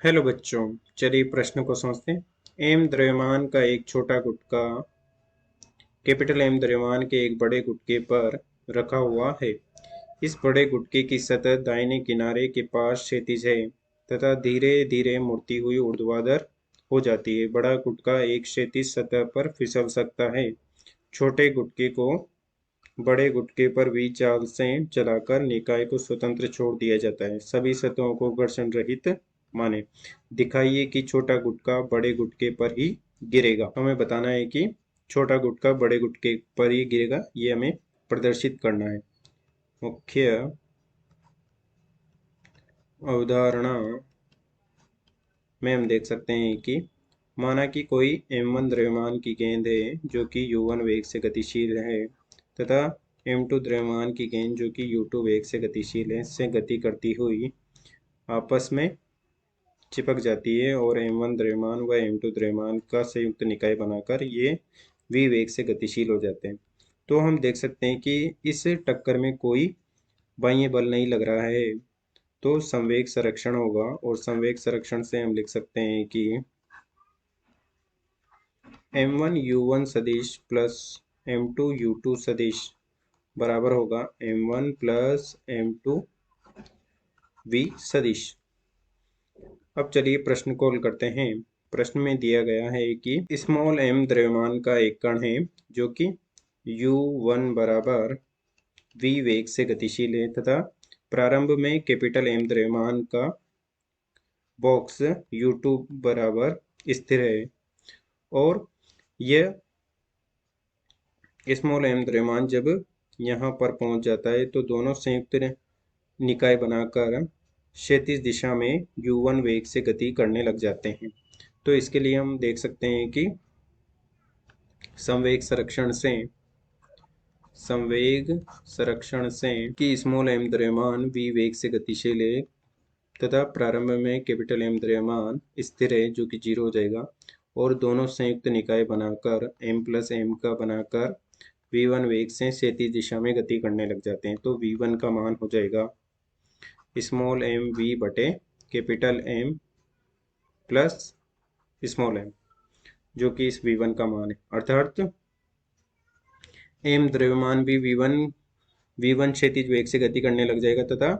Hello बच्चों, चलिए प्रश्न को समझते हैं। एम द्रव्यमान का एक छोटा गुटका कैपिटल एम द्रव्यमान के एक बड़े गुटके पर रखा हुआ है। इस बड़े गुटके की सतह दाहिने किनारे के पास क्षैतिज है तथा धीरे धीरे मुड़ती हुई ऊर्ध्वाधर हो जाती है। बड़ा गुटका एक क्षैतिज सतह पर फिसल सकता है। छोटे गुटके को बड़े गुटके पर वी चाल से चलाकर निकाय को स्वतंत्र छोड़ दिया जाता है। सभी सतहों को घर्षण रहित माने। दिखाइए कि छोटा गुटका बड़े गुटके पर ही गिरेगा। हमें बताना है कि छोटा गुटका बड़े गुटके पर ही गिरेगा, ये हमें प्रदर्शित करना है। मुख्य अवधारणा में हम देख सकते हैं कि माना कि कोई m1 द्रव्यमान की गेंद है जो कि u1 वेग से गतिशील है तथा m2 द्रव्यमान की गेंद जो कि u2 वेग से गतिशील है से गति करती हुई आपस में चिपक जाती है और m1 द्रव्यमान व m2 द्रव्यमान का संयुक्त निकाय बनाकर ये v वेग से गतिशील हो जाते हैं। तो हम देख सकते हैं कि इस टक्कर में कोई बाह्य बल नहीं लग रहा है, तो संवेग संरक्षण होगा और संवेग संरक्षण से हम लिख सकते हैं कि m1 u1 सदिश प्लस m2 u2 सदिश बराबर होगा m1 प्लस m2 v सदिश। अब चलिए प्रश्न को हल करते हैं। प्रश्न में दिया गया है कि स्मॉल m द्रव्यमान का एक कण है जो कि u1 बराबर v वेग से गतिशील है तथा प्रारंभ में कैपिटल M द्रव्यमान का बॉक्स u2 बराबर स्थिर है और यह स्मॉल m द्रव्यमान जब यहाँ पर पहुंच जाता है तो दोनों संयुक्त निकाय बनाकर क्षैतिज दिशा में u1 वेग से गति करने लग जाते हैं। तो इसके लिए हम देख सकते हैं कि संवेग संरक्षण से कि स्मॉल m द्रव्यमान v वेग से गतिशील है तथा प्रारंभ में कैपिटल M द्रव्यमान स्थिर है जो कि 0 हो जाएगा और दोनों संयुक्त निकाय बनाकर m प्लस m का बनाकर v1 वेग से क्षैतिज दिशा में गति करने लग जाते हैं। तो v1 का मान हो जाएगा स्मॉल m v बटे capital M plus small m जो कि इस v1 का मान है। अर्थात m द्रव्यमान भी v1 क्षैतिज वेग से गति करने लग जाएगा तथा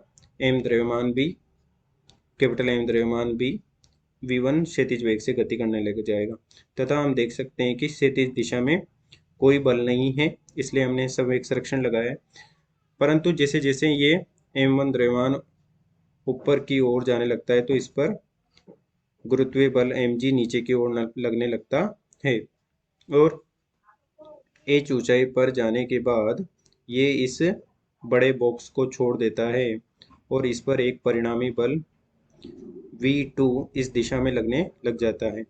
m द्रव्यमान भी कैपिटल M द्रव्यमान भी v1 क्षैतिज वेग से गति करने लग जाएगा तथा हम देख सकते हैं कि क्षैतिज दिशा में कोई बल नहीं है, इसलिए हमने संवेग संरक्षण लगाया है। परंतु जैसे जैसे ये m1 द्रव्यमान ऊपर की ओर जाने लगता है तो इस पर गुरुत्वीय बल mg नीचे की ओर लगने लगता है और h ऊंचाई पर जाने के बाद ये इस बड़े बॉक्स को छोड़ देता है और इस पर एक परिणामी बल v2 इस दिशा में लगने लग जाता है।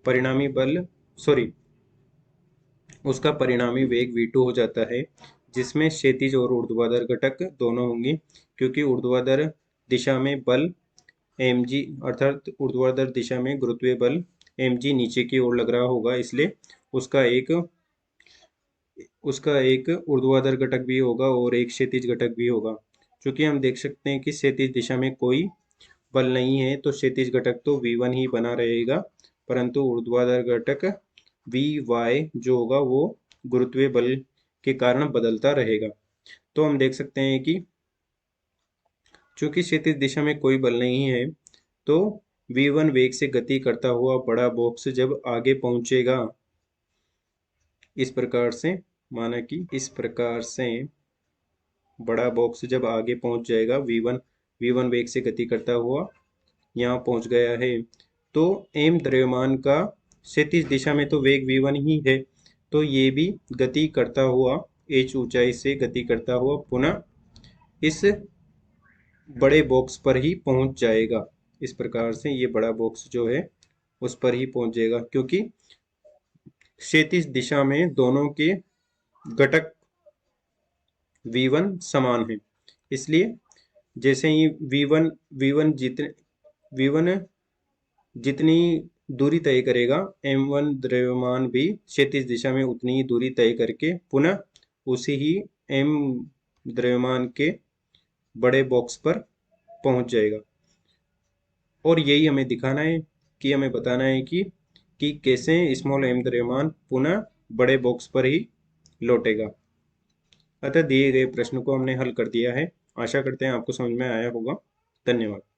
परिणामी बल उसका परिणामी वेग v2 हो जाता है जिसमें क्षैतिज और ऊर्ध्वाधर घटक दोनों होंगे क्योंकि ऊर्ध्वाधर दिशा में बल mg अर्थात ऊर्ध्वाधर दिशा में गुरुत्वीय बल mg नीचे की ओर लग रहा होगा, इसलिए उसका एक ऊर्ध्वाधर घटक भी होगा और एक क्षैतिज घटक भी होगा। क्योंकि हम देख सकते हैं कि क्षैतिज दिशा में कोई बल नहीं है तो क्षैतिज घटक तो v1 ही बना रहेगा, परंतु ऊर्ध्वाधर घटक vy जो होगा वो गुरुत्वीय बल के कारण बदलता रहेगा। तो हम देख सकते हैं कि चूंकि क्षैतिज दिशा में कोई बल नहीं है तो v1 वेग से गति करता हुआ बड़ा बॉक्स जब आगे पहुंचेगा इस प्रकार से, माना कि इस प्रकार से बड़ा बॉक्स जब आगे पहुंच जाएगा v1 वेग से गति करता हुआ यहाँ पहुंच गया है तो m द्रव्यमान का क्षैतिज दिशा में तो वेग v1 ही है, तो ये भी गति करता हुआ h ऊंचाई से गति करता हुआ पुनः इस बड़े बॉक्स पर ही पहुंच जाएगा। इस प्रकार से ये बड़ा बॉक्स जो है उस पर ही पहुंच जाएगा क्योंकि क्षैतिज दिशा में दोनों के घटक v1 समान है, इसलिए जैसे ही v1 जितनी दूरी तय करेगा m1 द्रव्यमान भी क्षैतिज दिशा में उतनी ही दूरी तय करके पुनः उसी ही m द्रव्यमान के बड़े बॉक्स पर पहुंच जाएगा। और यही हमें दिखाना है कि हमें बताना है कि कैसे स्मॉल अहमद रहमान पुनः बड़े बॉक्स पर ही लौटेगा। अतः दिए गए प्रश्न को हमने हल कर दिया है। आशा करते हैं आपको समझ में आया होगा। धन्यवाद।